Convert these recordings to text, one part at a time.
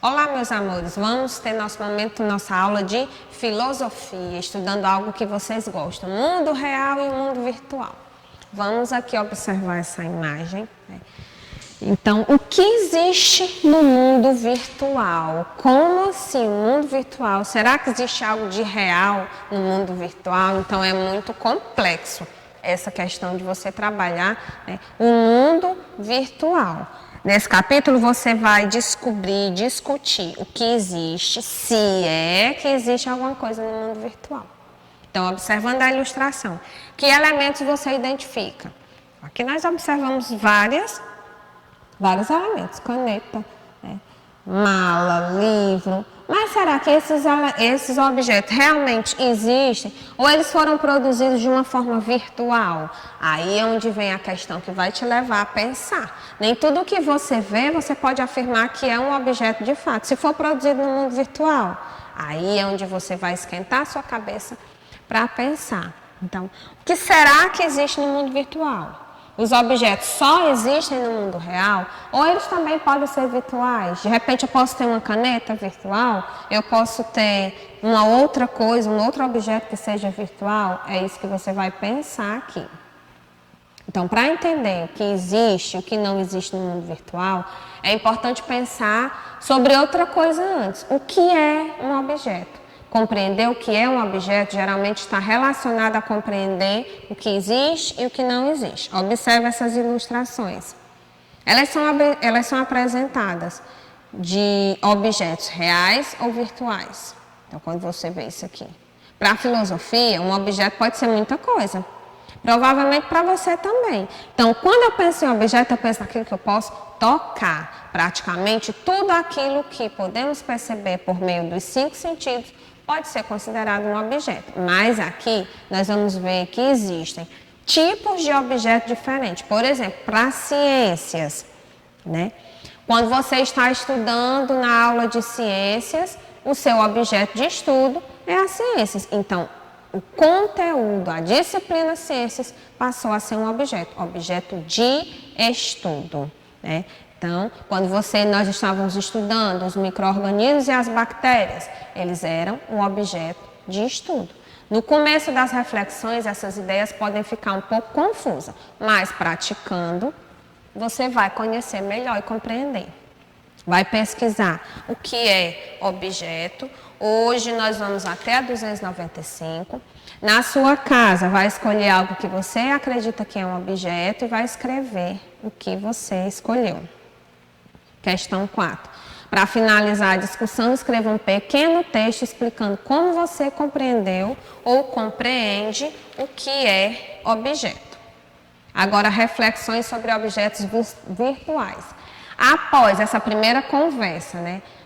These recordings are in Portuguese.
Olá, meus amores, vamos ter nosso momento, nossa aula de filosofia, estudando algo que vocês gostam, mundo real e mundo virtual. Vamos aqui observar essa imagem. Então, o que existe no mundo virtual? Como assim, o mundo virtual? Será que existe algo de real no mundo virtual? Então, é muito complexo essa questão de você trabalhar, o mundo virtual. Nesse capítulo você vai descobrir, discutir o que existe, se é que existe alguma coisa no mundo virtual. Então, observando a ilustração, que elementos você identifica? Aqui nós observamos vários elementos, caneta, mala, livro. Mas será que esses objetos realmente existem ou eles foram produzidos de uma forma virtual? Aí é onde vem a questão que vai te levar a pensar. Nem tudo que você vê, você pode afirmar que é um objeto de fato. Se for produzido no mundo virtual, aí é onde você vai esquentar a sua cabeça para pensar. Então, o que será que existe no mundo virtual? Os objetos só existem no mundo real ou eles também podem ser virtuais? De repente eu posso ter uma caneta virtual, eu posso ter uma outra coisa, um outro objeto que seja virtual. É isso que você vai pensar aqui. Então, para entender o que existe e o que não existe no mundo virtual, é importante pensar sobre outra coisa antes. O que é um objeto? Compreender o que é um objeto geralmente está relacionado a compreender o que existe e o que não existe. Observe essas ilustrações. Elas são apresentadas de objetos reais ou virtuais. Então, quando você vê isso aqui. Para a filosofia, um objeto pode ser muita coisa. Provavelmente para você também. Então, quando eu penso em objeto, eu penso naquilo que eu posso tocar. Praticamente tudo aquilo que podemos perceber por meio dos 5 sentidos pode ser considerado um objeto, mas aqui nós vamos ver que existem tipos de objetos diferentes. Por exemplo, para ciências, Quando você está estudando na aula de ciências, o seu objeto de estudo é as ciências. Então, o conteúdo, a disciplina ciências passou a ser um objeto de estudo, Então, quando nós estávamos estudando os micro-organismos e as bactérias, eles eram um objeto de estudo. No começo das reflexões, essas ideias podem ficar um pouco confusas, mas praticando, você vai conhecer melhor e compreender. Vai pesquisar o que é objeto. Hoje nós vamos até a 295. Na sua casa, vai escolher algo que você acredita que é um objeto e vai escrever o que você escolheu. Questão 4. Para finalizar a discussão, escreva um pequeno texto explicando como você compreendeu ou compreende o que é objeto. Agora, reflexões sobre objetos virtuais. Após essa primeira conversa,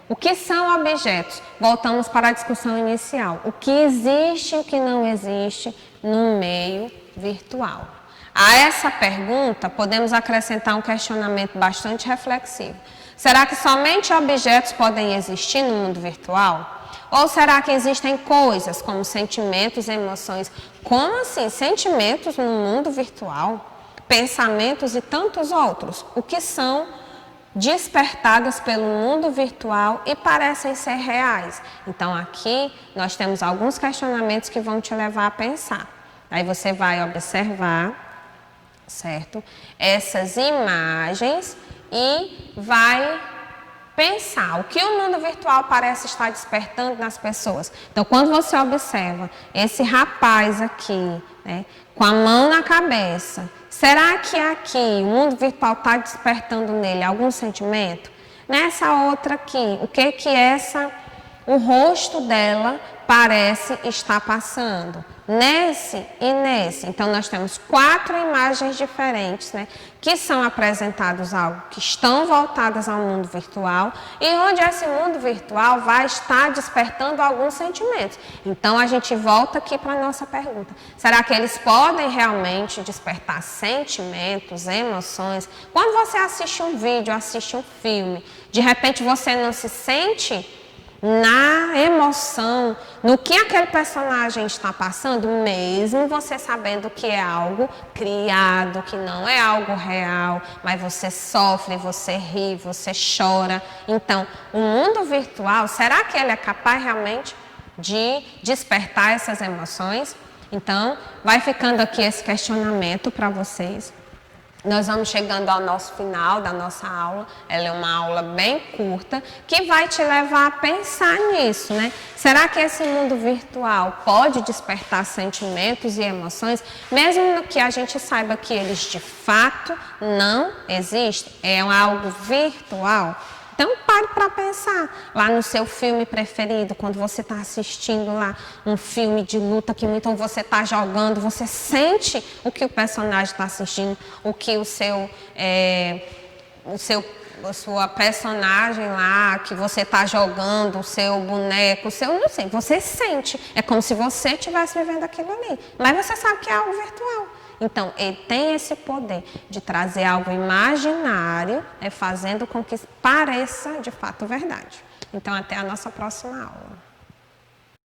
o que são objetos? Voltamos para a discussão inicial. O que existe e o que não existe no meio virtual? A essa pergunta, podemos acrescentar um questionamento bastante reflexivo. Será que somente objetos podem existir no mundo virtual? Ou será que existem coisas como sentimentos, emoções? Como assim? Sentimentos no mundo virtual? Pensamentos e tantos outros? O que são despertadas pelo mundo virtual e parecem ser reais? Então, aqui nós temos alguns questionamentos que vão te levar a pensar. Aí você vai observar, certo? Essas imagens e vai pensar o que o mundo virtual parece estar despertando nas pessoas. Então, quando você observa esse rapaz aqui, com a mão na cabeça, será que aqui o mundo virtual está despertando nele algum sentimento? Nessa outra aqui, o que o rosto dela parece estar passando? Nesse e nesse. Então, nós temos 4 imagens diferentes, que são apresentadas algo que estão voltadas ao mundo virtual e onde esse mundo virtual vai estar despertando alguns sentimentos. Então, a gente volta aqui para a nossa pergunta. Será que eles podem realmente despertar sentimentos, emoções? Quando você assiste um vídeo, assiste um filme, de repente você não se sente na emoção, no que aquele personagem está passando, mesmo você sabendo que é algo criado, que não é algo real, mas você sofre, você ri, você chora. Então, o mundo virtual, será que ele é capaz realmente de despertar essas emoções? Então, vai ficando aqui esse questionamento para vocês. Nós vamos chegando ao nosso final da nossa aula. Ela é uma aula bem curta que vai te levar a pensar nisso, né? Será que esse mundo virtual pode despertar sentimentos e emoções, mesmo que a gente saiba que eles de fato não existem? É algo virtual? Então, pare para pensar lá no seu filme preferido, quando você está assistindo lá um filme de luta que então você está jogando, você sente o que o personagem está assistindo, o que a sua personagem lá que você está jogando, o seu boneco, não sei, você sente. É como se você estivesse vivendo aquilo ali, mas você sabe que é algo virtual. Então, ele tem esse poder de trazer algo imaginário, fazendo com que pareça de fato verdade. Então, até a nossa próxima aula.